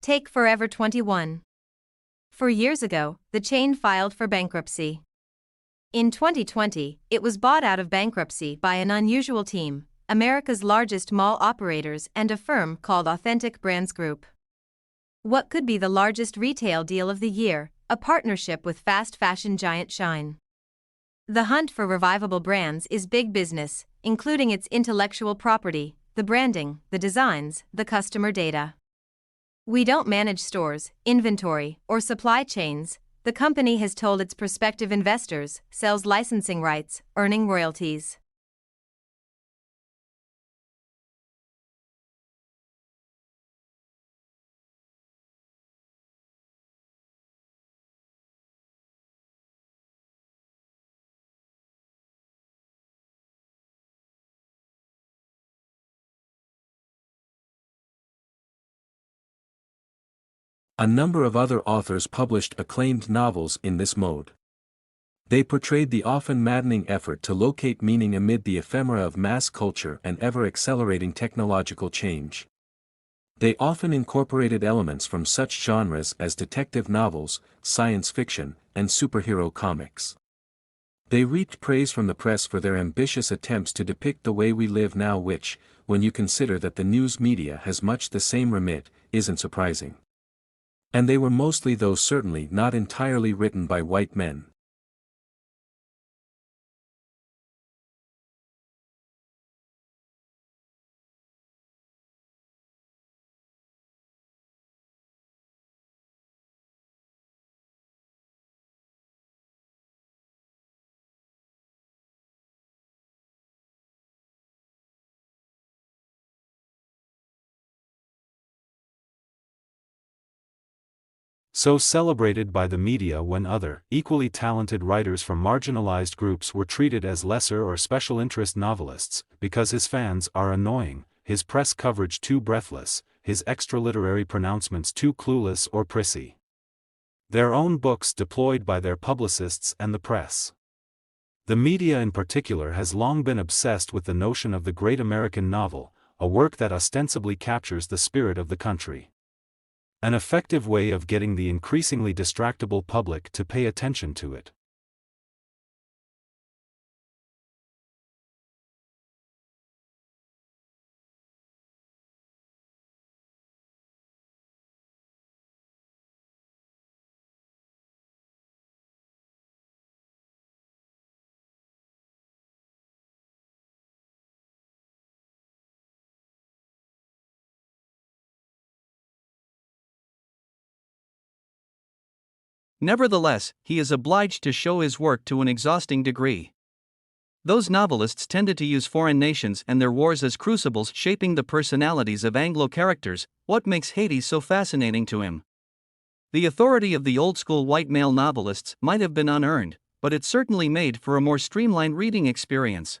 Take Forever 21. 4 years ago, the chain filed for bankruptcy. In 2020, it was bought out of bankruptcy by an unusual team, America's largest mall operators and a firm called Authentic Brands Group. What could be the largest retail deal of the year? A partnership with fast fashion giant Shine. The hunt for revivable brands is big business, including its intellectual property, the branding, the designs, the customer data. We don't manage stores, inventory, or supply chains, the company has told its prospective investors, sells licensing rights, earning royalties. A number of other authors published acclaimed novels in this mode. They portrayed the often maddening effort to locate meaning amid the ephemera of mass culture and ever-accelerating technological change. They often incorporated elements from such genres as detective novels, science fiction, and superhero comics. They reaped praise from the press for their ambitious attempts to depict the way we live now, which, when you consider that the news media has much the same remit, isn't surprising. And they were mostly, though certainly not entirely, written by white men. So celebrated by the media when other, equally talented writers from marginalized groups were treated as lesser or special interest novelists, because his fans are annoying, his press coverage too breathless, his extra-literary pronouncements too clueless or prissy. Their own books deployed by their publicists and the press. The media in particular has long been obsessed with the notion of the great American novel, a work that ostensibly captures the spirit of the country. An effective way of getting the increasingly distractible public to pay attention to it. Nevertheless, he is obliged to show his work to an exhausting degree. Those novelists tended to use foreign nations and their wars as crucibles shaping the personalities of Anglo characters, what makes Hades so fascinating to him. The authority of the old-school white male novelists might have been unearned, but it certainly made for a more streamlined reading experience.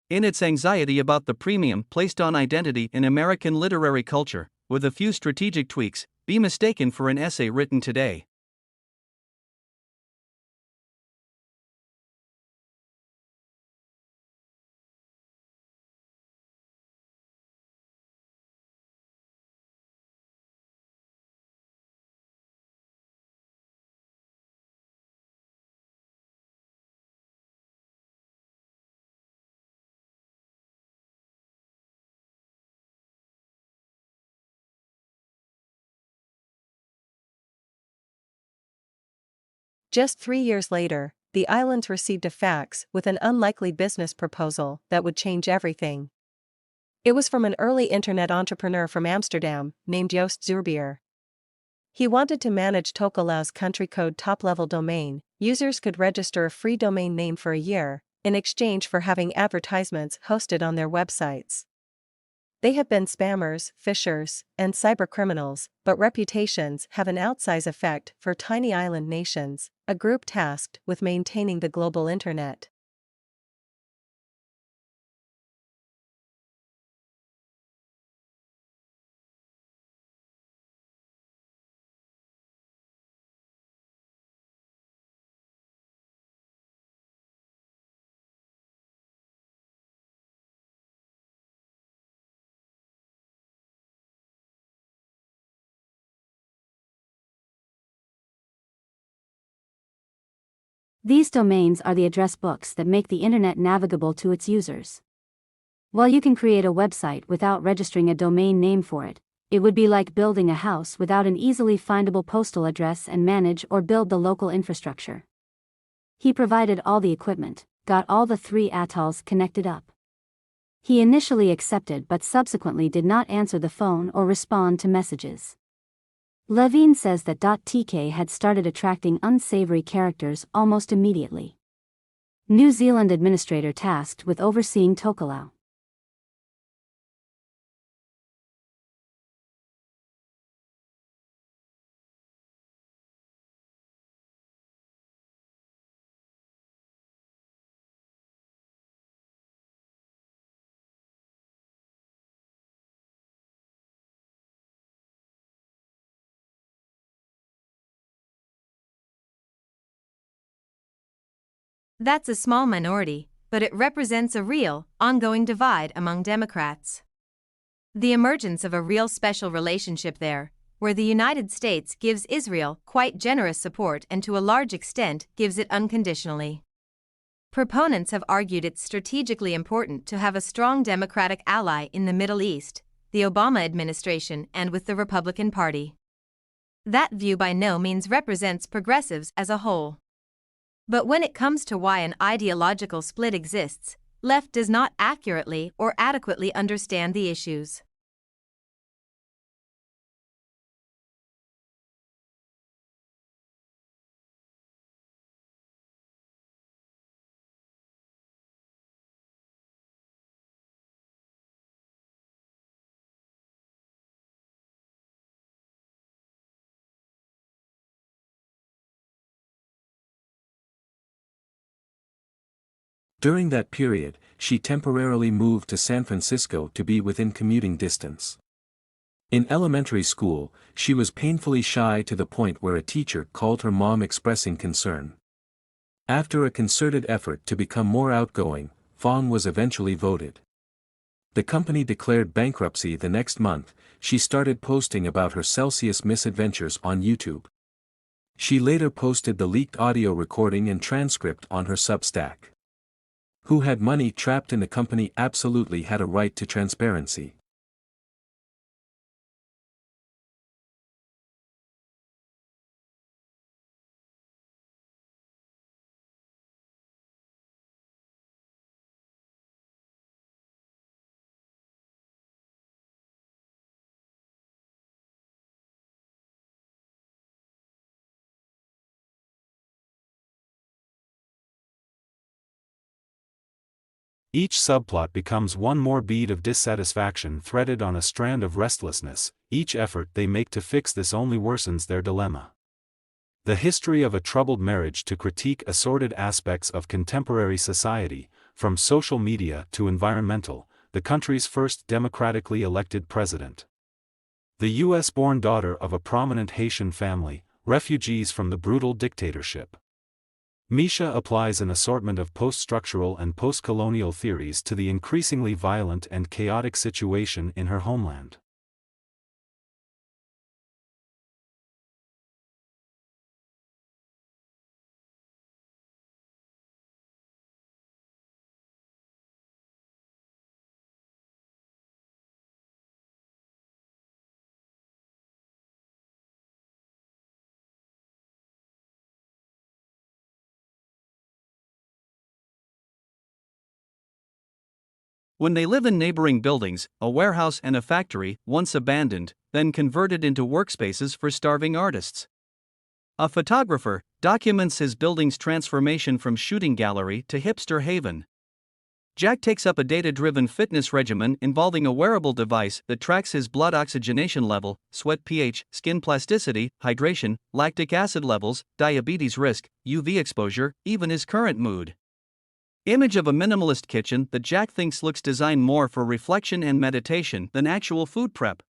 In its anxiety about the premium placed on identity in American literary culture, with a few strategic tweaks, be mistaken for an essay written today. Just 3 years later, the islands received a fax with an unlikely business proposal that would change everything. It was from an early internet entrepreneur from Amsterdam named Joost Zurbier. He wanted to manage Tokelau's country code top-level domain. Users could register a free domain name for a year, in exchange for having advertisements hosted on their websites. They have been spammers, phishers, and cybercriminals, but reputations have an outsize effect for tiny island nations, a group tasked with maintaining the global internet. These domains are the address books that make the internet navigable to its users. While you can create a website without registering a domain name for it, it would be like building a house without an easily findable postal address and manage or build the local infrastructure. He provided all the equipment, got all the 3 atolls connected up. He initially accepted but subsequently did not answer the phone or respond to messages. Levine says that .tk had started attracting unsavory characters almost immediately. New Zealand administrator tasked with overseeing Tokelau. That's a small minority, but it represents a real, ongoing divide among Democrats. The emergence of a real special relationship there, where the United States gives Israel quite generous support and to a large extent gives it unconditionally. Proponents have argued it's strategically important to have a strong Democratic ally in the Middle East, the Obama administration, and with the Republican Party. That view by no means represents progressives as a whole. But when it comes to why an ideological split exists, left does not accurately or adequately understand the issues. During that period, she temporarily moved to San Francisco to be within commuting distance. In elementary school, she was painfully shy to the point where a teacher called her mom expressing concern. After a concerted effort to become more outgoing, Fong was eventually voted. The company declared bankruptcy the next month. She started posting about her Celsius misadventures on YouTube. She later posted the leaked audio recording and transcript on her Substack. Who had money trapped in the company absolutely had a right to transparency. Each subplot becomes one more bead of dissatisfaction threaded on a strand of restlessness. Each effort they make to fix this only worsens their dilemma. The history of a troubled marriage to critique assorted aspects of contemporary society, from social media to environmental, the country's first democratically elected president. The U.S.-born daughter of a prominent Haitian family, refugees from the brutal dictatorship. Misha applies an assortment of post-structural and post-colonial theories to the increasingly violent and chaotic situation in her homeland. When they live in neighboring buildings, a warehouse and a factory, once abandoned, then converted into workspaces for starving artists. A photographer documents his building's transformation from shooting gallery to hipster haven. Jack takes up a data-driven fitness regimen involving a wearable device that tracks his blood oxygenation level, sweat pH, skin plasticity, hydration, lactic acid levels, diabetes risk, UV exposure, even his current mood. Image of a minimalist kitchen that Jack thinks looks designed more for reflection and meditation than actual food prep.